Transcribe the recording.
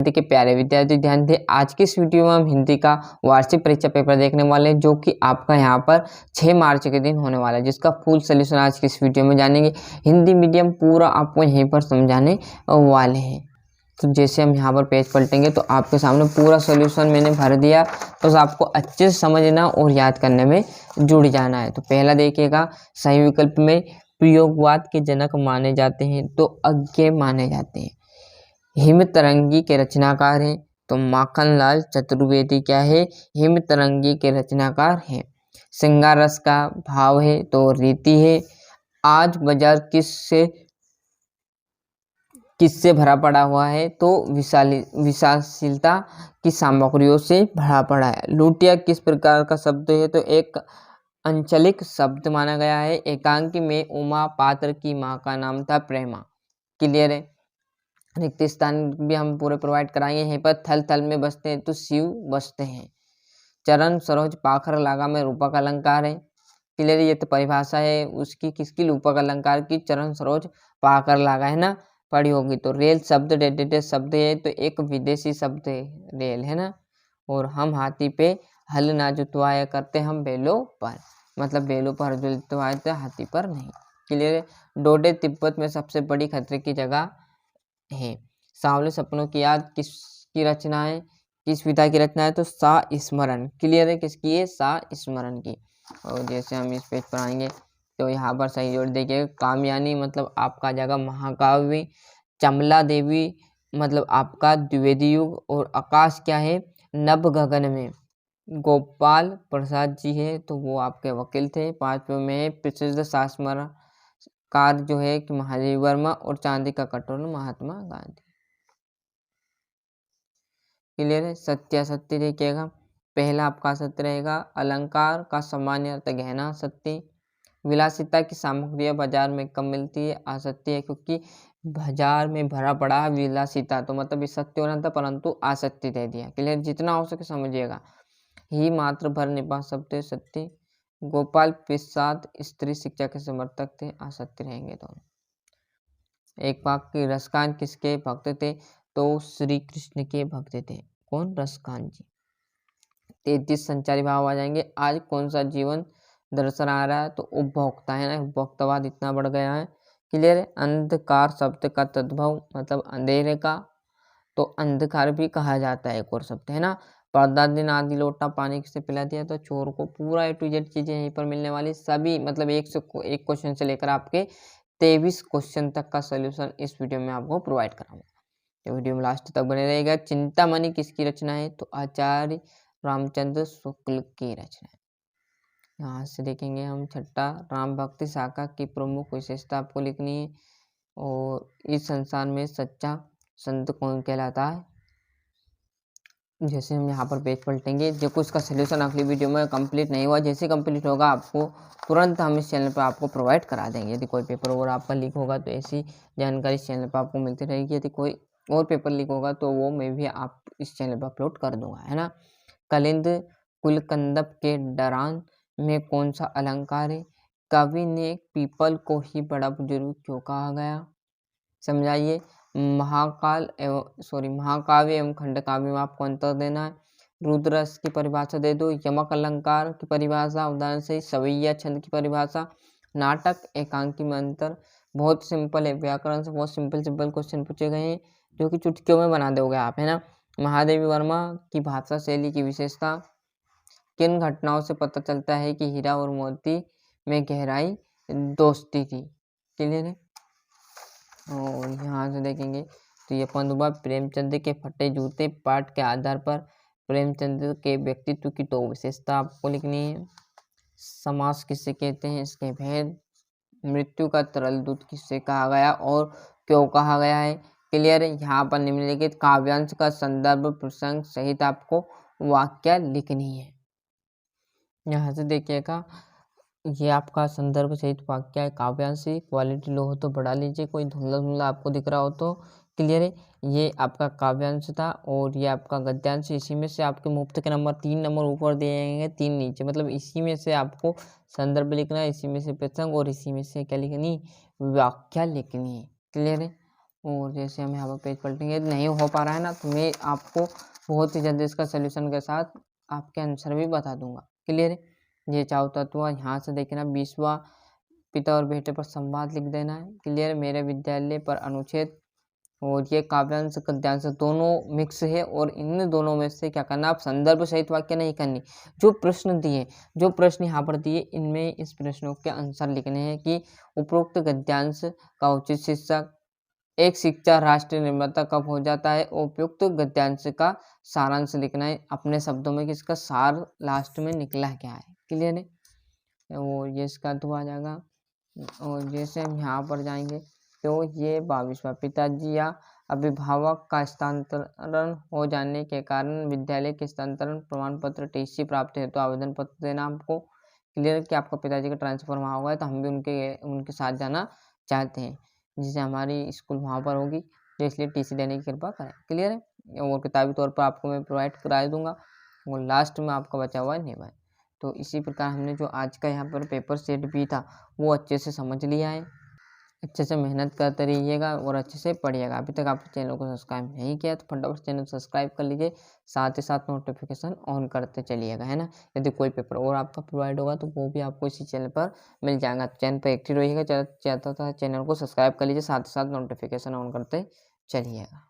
हिंदी के प्यारे विद्यार्थी ध्यान दें, आज की इस वीडियो में हम हिंदी का वार्षिक परीक्षा पेपर देखने वाले हैं, जो कि आपका यहाँ पर 6 मार्च के दिन होने वाला है, जिसका फुल सोल्यूशन आज की इस वीडियो में जानेंगे। हिंदी मीडियम पूरा आपको यहीं पर समझाने वाले हैं। तो जैसे हम यहाँ पर पेज पलटेंगे तो आपके सामने पूरा सोल्यूशन मैंने भर दिया, तो आपको अच्छे से समझना और याद करने में जुड़ जाना है। तो पहला देखिएगा, सही विकल्प में प्रयोगवाद के जनक माने जाते हैं तो अज्ञेय माने जाते हैं। हिमतरंगी के रचनाकार हैं तो माखनलाल चतुर्वेदी क्या है, हिमतरंगी के रचनाकार हैं। श्रृंगार रस का भाव है तो रीति है। आज बाजार किससे भरा पड़ा हुआ है तो विशालशीलता की सामग्रियों से भरा पड़ा है। लुटिया किस प्रकार का शब्द है तो एक अंचलिक शब्द माना गया है। एकांकी में उमा पात्र की माँ का नाम था प्रेमा। क्लियर है। रिक्त स्थान भी हम पूरे प्रोवाइड कराएंगे। यहीं पर थल थल में बसते हैं तो शिव बसते हैं। चरण सरोज पाखर लागा में रूपक अलंकार है। क्लियर, ये तो परिभाषा है उसकी, किसकी, रूपक अलंकार की। चरण सरोज पाखर लागा है ना, पढ़ी होगी। तो रेल शब्द डेडिकेटेड शब्द है तो एक विदेशी शब्द है रेल, है ना। और हम हाथी पे हल ना जुतवाया करते, हम बैलों पर, मतलब बैलों पर जुतवाए थे, हाथी पर नहीं। क्लियर है। डोडे तिब्बत में सबसे बड़ी खतरे की जगह है। सांवले सपनों की याद किसकी रचना है, किस विधा की रचना है तो सा स्मरण। क्लियर है, किसकी है, सा स्मरण की। और जैसे हम इस पेज पर आएंगे तो यहाँ पर सही जोड़ देखिए। कामयानी मतलब आपका जगह महाकाव्य। चमला देवी मतलब आपका द्विवेदी युग। और आकाश क्या है, नभ गगन में। गोपाल प्रसाद जी है तो वो आपके वकील थे। 5वें में प्रसिद्ध शासनकार जो है कि महादेव वर्मा। और चांदी का कटोरा महात्मा गांधी। क्लियर है। सत्यासत्य देखिएगा, पहला आपका सत्य रहेगा। अलंकार का सामान्य अर्थ गहना सत्य। विलासिता की सामग्री बाजार में कम मिलती है, असत्य है, क्योंकि बाजार में भरा पड़ा है विलासिता, तो मतलब ये सत्य होना था परंतु असत्य दे दिया। क्लियर, जितना हो सके समझिएगा। ही मात्र भर निभा सत्य सत्य। गोपाल प्रसाद स्त्री शिक्षा के समर्थक थे, असत्य रहेंगे दोनों। एक वाक्य, रसकान किसके भक्त थे तो श्री कृष्ण के भक्त थे। कौन, रसकान जी। 33 संचारी भाव आ जाएंगे। आज कौन सा जीवन दर्शन आ रहा है तो उपभोक्ता है ना, उपभोक्तावाद इतना बढ़ गया है। क्लियर है। अंधकार शब्द का तद्भव मतलब अंधेरे का, तो अंधकार भी कहा जाता है, एक और शब्द है ना। पर्दा दिन आदि लोटा पानी से पिला दिया तो चोर को। पूरा A to Z चीजें यहीं पर मिलने वाली सभी, मतलब एक क्वेश्चन से लेकर आपके 23 क्वेश्चन तक का सोल्यूशन इस वीडियो में आपको प्रोवाइड कराऊंगा। तो वीडियो में लास्ट तक बने रहेगा। चिंतामणि किसकी रचना है तो आचार्य रामचंद्र शुक्ल की रचना है। यहाँ से देखेंगे हम छठा, राम भक्ति शाखा की प्रमुख विशेषता आपको लिखनी है। और इस संसार में सच्चा संत कौन कहलाता है। जैसे हम यहाँ पर पेज पलटेंगे, देखो इसका सोल्यूशन अगली वीडियो में कंप्लीट नहीं हुआ, जैसे कंप्लीट होगा आपको तुरंत हम इस चैनल पर आपको प्रोवाइड करा देंगे। यदि कोई पेपर और आपका लीक होगा तो ऐसी जानकारी इस चैनल पर आपको मिलती रहेगी। यदि कोई और पेपर लीक होगा तो वो मैं भी आप इस चैनल पर अपलोड कर दूंगा, है ना। कलिंद कुलकंदप के डरान में कौन सा अलंकार है। कवि ने पीपल को ही बड़ा बुजुर्ग क्यों कहा गया, समझाइए। महाकाव्य एवं खंडकाव्य में आपको अंतर देना है। रुद्ररस की परिभाषा दे दो। यमक अलंकार की परिभाषा, उदाहरण से सवैया छंद की परिभाषा। नाटक एकांकी में अंतर। बहुत सिंपल है, व्याकरण से बहुत सिंपल क्वेश्चन पूछे गए हैं जो कि चुटकियों में बना दोगे आप, है ना। महादेवी वर्मा की भाषा शैली की विशेषता। किन घटनाओं से पता चलता है कि हीरा और मोती में गहराई दोस्ती थी। क्लियर है। और यहाँ से देखेंगे तो ये पंद्रवा, प्रेमचंद के फटे जूते पाठ के आधार पर प्रेमचंद के व्यक्तित्व की 2 विशेषता आपको लिखनी है। समास किसे कहते हैं, इसके भेद। मृत्यु का तरल दूत किससे कहा गया और क्यों कहा गया है। क्लियर है। यहाँ पर निम्नलिखित काव्यांश का संदर्भ प्रसंग सहित आपको वाक्य लिखनी है। यहाँ से देखिएगा, ये आपका संदर्भ सहित वाक्य है। काव्यांश क्वालिटी लो हो तो बढ़ा लीजिए, कोई धुंधला धुंधला आपको दिख रहा हो तो। क्लियर है। ये आपका काव्यांश था और ये आपका गद्यांश। इसी में से आपके मुफ्त के नंबर 3 नंबर ऊपर दिए जाएंगे, 3 नीचे, मतलब इसी में से आपको संदर्भ लिखना है, इसी में से प्रसंग और इसी में से क्या लिखनी, व्याख्या लिखनी है। क्लियर है। और जैसे हम यहाँ पर पेज पलटेंगे, नहीं हो पा रहा है ना, तो मैं आपको बहुत ही जल्दी इसका सोल्यूशन के साथ आपके आंसर भी बता दूंगा। क्लियर है। ये चाहो तत्व यहाँ से देखना 20वां पिता और बेटे पर संवाद लिख देना है। क्लियर। मेरे विद्यालय पर अनुच्छेद, और ये काव्यांश गद्यांश दोनों मिक्स है, और इन दोनों में से क्या करना, आप संदर्भ सहित वाक्य नहीं करनी। जो प्रश्न दिए, जो प्रश्न यहाँ पर दिए, इनमें इस प्रश्नों के आंसर लिखने हैं कि उपरोक्त गद्यांश का उचित शीर्षक, एक शिक्षा राष्ट्र निर्माता कब हो जाता है, उपयुक्त गद्यांश का सारांश लिखना है अपने शब्दों में कि इसका सार लास्ट में निकला क्या है। क्लियर है। और ये इसका तो आ जाएगा। और जैसे हम यहाँ पर जाएंगे तो ये 22वां, पिताजी या अभिभावक का स्थानांतरण हो जाने के कारण विद्यालय के स्थानांतरण प्रमाण पत्र टीसी प्राप्त है तो आवेदन पत्र देना हमको। क्लियर कि आपका पिताजी का ट्रांसफर वहाँ हुआ है तो हम भी उनके साथ जाना चाहते हैं, जिससे हमारी स्कूल वहाँ पर होगी, तो इसलिए टीसी देने की कृपा करें। क्लियर है। और किताबी तौर पर आपको मैं प्रोवाइड करा दूंगा, और लास्ट में आपका बचा हुआ है निबंध। तो इसी प्रकार हमने जो आज का यहाँ पर पेपर सेट भी था वो अच्छे से समझ लिया है। अच्छे से मेहनत करते रहिएगा और अच्छे से पढ़िएगा। अभी तक आप चैनल को सब्सक्राइब नहीं किया तो फटाफट चैनल सब्सक्राइब कर लीजिए, साथ ही साथ नोटिफिकेशन ऑन करते चलिएगा, है ना। यदि कोई पेपर और आपका प्रोवाइड होगा तो वो भी आपको इसी चैनल पर मिल जाएगा। चैनल पर एक्टिव रहिएगा, चाहता था चैनल को सब्सक्राइब कर लीजिए, साथ ही साथ नोटिफिकेशन ऑन करते चलिएगा।